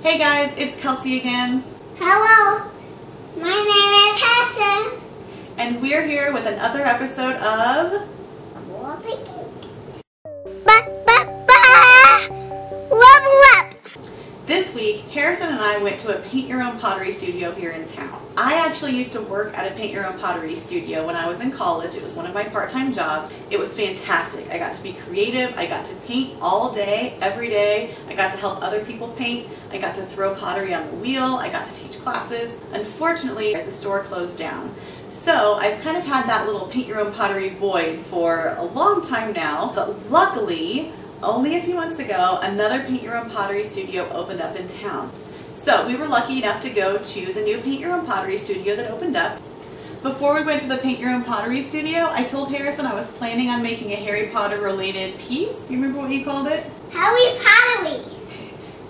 Hey guys, it's Kelsey again. Hello, my name is Hassan. And we're here with another episode of Geek. Level up! This week, Harrison and I went to a paint your own pottery studio here in town. I actually used to work at a paint your own pottery studio when I was in college. It was one of my part-time jobs. It was fantastic. I got to be creative. I got to paint all day, every day. I got to help other people paint. I got to throw pottery on the wheel. I got to teach classes. Unfortunately, the store closed down. So I've kind of had that little paint your own pottery void for a long time now, but luckily, only a few months ago, another paint your own pottery studio opened up in town. So we were lucky enough to go to the new paint your own pottery studio that opened up. Before we went to the paint your own pottery studio, I told Harrison I was planning on making a Harry Potter related piece. Do you remember what he called it? Harry Pottery.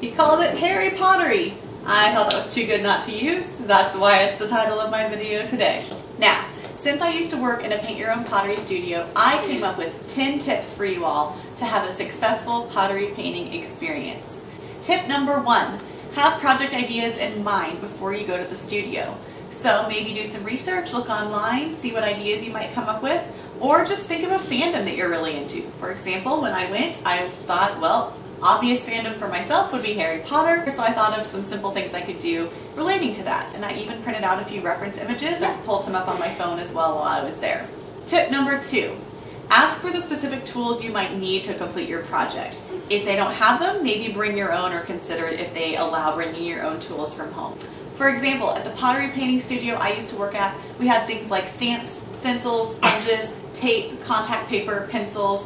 He called it Harry Pottery. I thought that was too good not to use. That's why it's the title of my video today. Now, since I used to work in a paint your own pottery studio, I came up with 10 tips for you all to have a successful pottery painting experience. Tip number 1, have project ideas in mind before you go to the studio. So maybe do some research, look online, see what ideas you might come up with, or just think of a fandom that you're really into. For example, when I went, I thought, well, obvious fandom for myself would be Harry Potter, so I thought of some simple things I could do relating to that. And I even printed out a few reference images and pulled some up on my phone as well while I was there. Tip number 2, ask for the specific tools you might need to complete your project. If they don't have them, maybe bring your own or consider if they allow bringing your own tools from home. For example, at the pottery painting studio I used to work at, we had things like stamps, stencils, sponges, tape, contact paper, pencils.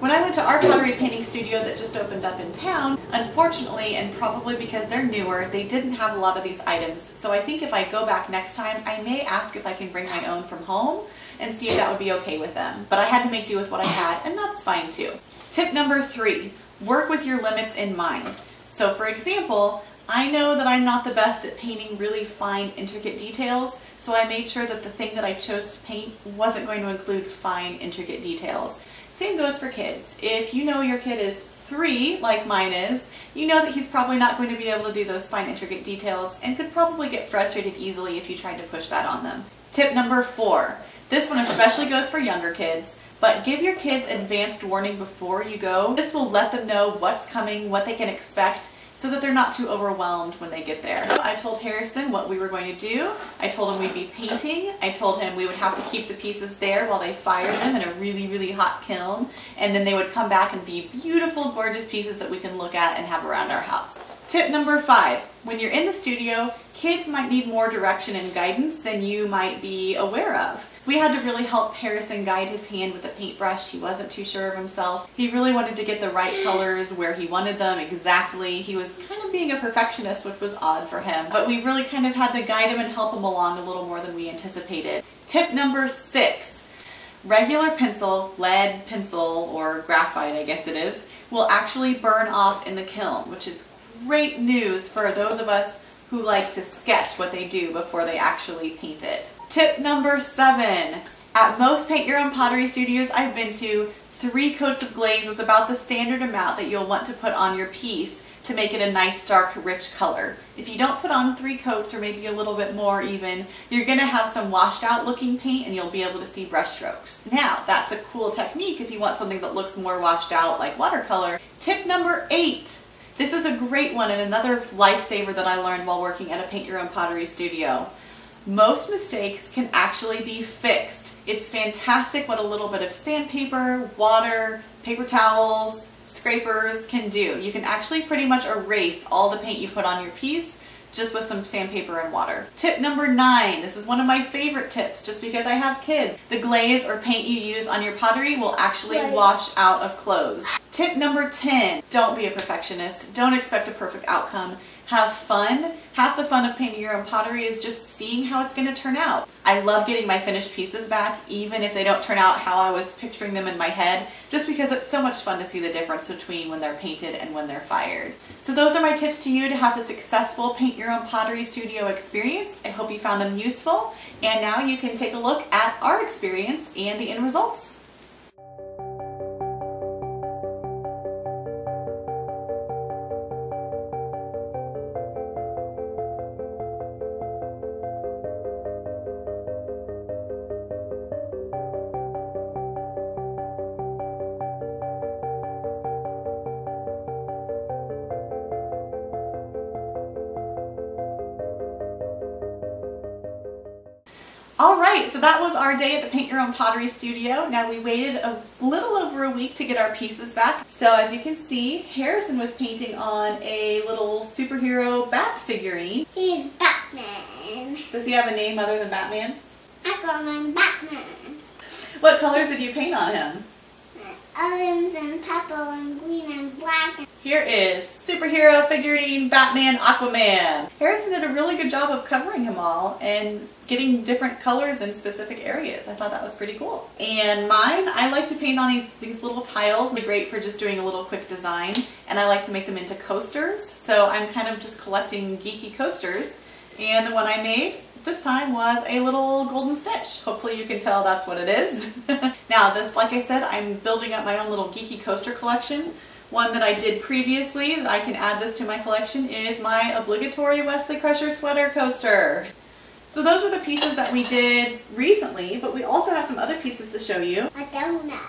When I went to our pottery painting studio that just opened up in town, unfortunately, and probably because they're newer, they didn't have a lot of these items. So I think if I go back next time, I may ask if I can bring my own from home and see if that would be okay with them. But I had to make do with what I had, and that's fine too. Tip number 3, work with your limits in mind. So for example, I know that I'm not the best at painting really fine, intricate details, so I made sure that the thing that I chose to paint wasn't going to include fine, intricate details. Same goes for kids. If you know your kid is 3, like mine is, you know that he's probably not going to be able to do those fine, intricate details and could probably get frustrated easily if you tried to push that on them. Tip number 4. This one especially goes for younger kids, but give your kids advanced warning before you go. This will let them know what's coming, what they can expect, so that they're not too overwhelmed when they get there. I told Harrison what we were going to do. I told him we'd be painting. I told him we would have to keep the pieces there while they fired them in a really, really hot kiln, and then they would come back and be beautiful, gorgeous pieces that we can look at and have around our house. Tip number 5, when you're in the studio, kids might need more direction and guidance than you might be aware of. We had to really help Harrison guide his hand with a paintbrush. He wasn't too sure of himself. He really wanted to get the right colors where he wanted them exactly. He was kind of being a perfectionist, which was odd for him, but we really kind of had to guide him and help him along a little more than we anticipated. Tip number 6, regular pencil, lead pencil, or graphite I guess it is, will actually burn off in the kiln, which is great news for those of us who like to sketch what they do before they actually paint it. Tip number 7. At most paint your own pottery studios I've been to, 3 coats of glaze is about the standard amount that you'll want to put on your piece to make it a nice dark rich color. If you don't put on 3 coats or maybe a little bit more even, you're going to have some washed out looking paint and you'll be able to see brush strokes. Now that's a cool technique if you want something that looks more washed out like watercolor. Tip number 8. This is a great one and another lifesaver that I learned while working at a paint your own pottery studio. Most mistakes can actually be fixed. It's fantastic what a little bit of sandpaper, water, paper towels, scrapers can do. You can actually pretty much erase all the paint you put on your piece just with some sandpaper and water. Tip number 9. This is one of my favorite tips just because I have kids. The glaze or paint you use on your pottery will actually wash out of clothes. Tip number 10. Don't be a perfectionist. Don't expect a perfect outcome. Have fun. Half the fun of painting your own pottery is just seeing how it's going to turn out. I love getting my finished pieces back, even if they don't turn out how I was picturing them in my head, just because it's so much fun to see the difference between when they're painted and when they're fired. So those are my tips to you to have a successful paint your own pottery studio experience. I hope you found them useful, and now you can take a look at our experience and the end results. Alright, so that was our day at the Paint Your Own Pottery studio. Now we waited a little over a week to get our pieces back. So as you can see, Harrison was painting on a little superhero bat figurine. He's Batman. Does he have a name other than Batman? I call him Batman. What colors did you paint on him? Orange and purple and green and black. Here is superhero figurine Batman Aquaman. Harrison did a really good job of covering him all and getting different colors in specific areas. I thought that was pretty cool. And mine, I like to paint on these little tiles. They're great for just doing a little quick design, and I like to make them into coasters. So I'm kind of just collecting geeky coasters, and the one I made this time was a little golden snitch. Hopefully you can tell that's what it is. Now this, like I said, I'm building up my own little geeky coaster collection. One that I did previously, I can add this to my collection, is my obligatory Wesley Crusher sweater coaster. So those were the pieces that we did recently, but we also have some other pieces to show you. A donut.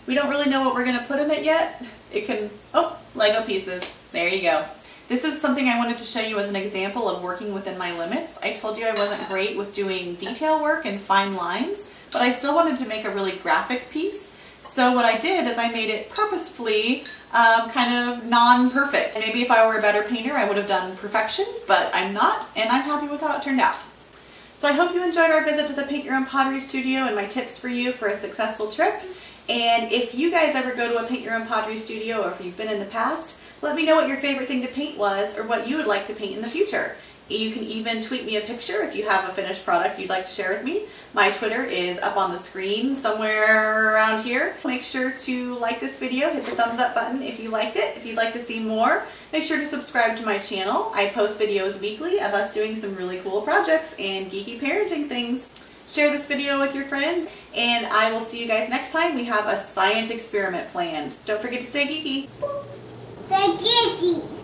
We don't really know what we're going to put in it yet. It can, oh, Lego pieces. There you go. This is something I wanted to show you as an example of working within my limits. I told you I wasn't great with doing detail work and fine lines, but I still wanted to make a really graphic piece. So what I did is I made it purposefully kind of non-perfect. Maybe if I were a better painter I would have done perfection, but I'm not, and I'm happy with how it turned out. So I hope you enjoyed our visit to the Paint Your Own Pottery studio and my tips for you for a successful trip. And if you guys ever go to a Paint Your Own Pottery studio, or if you've been in the past, let me know what your favorite thing to paint was or what you would like to paint in the future. You can even tweet me a picture if you have a finished product you'd like to share with me. My Twitter is up on the screen somewhere around here. Make sure to like this video, hit the thumbs up button if you liked it. If you'd like to see more, make sure to subscribe to my channel. I post videos weekly of us doing some really cool projects and geeky parenting things. Share this video with your friends, and I will see you guys next time. We have a science experiment planned. Don't forget to stay geeky. The Geeky.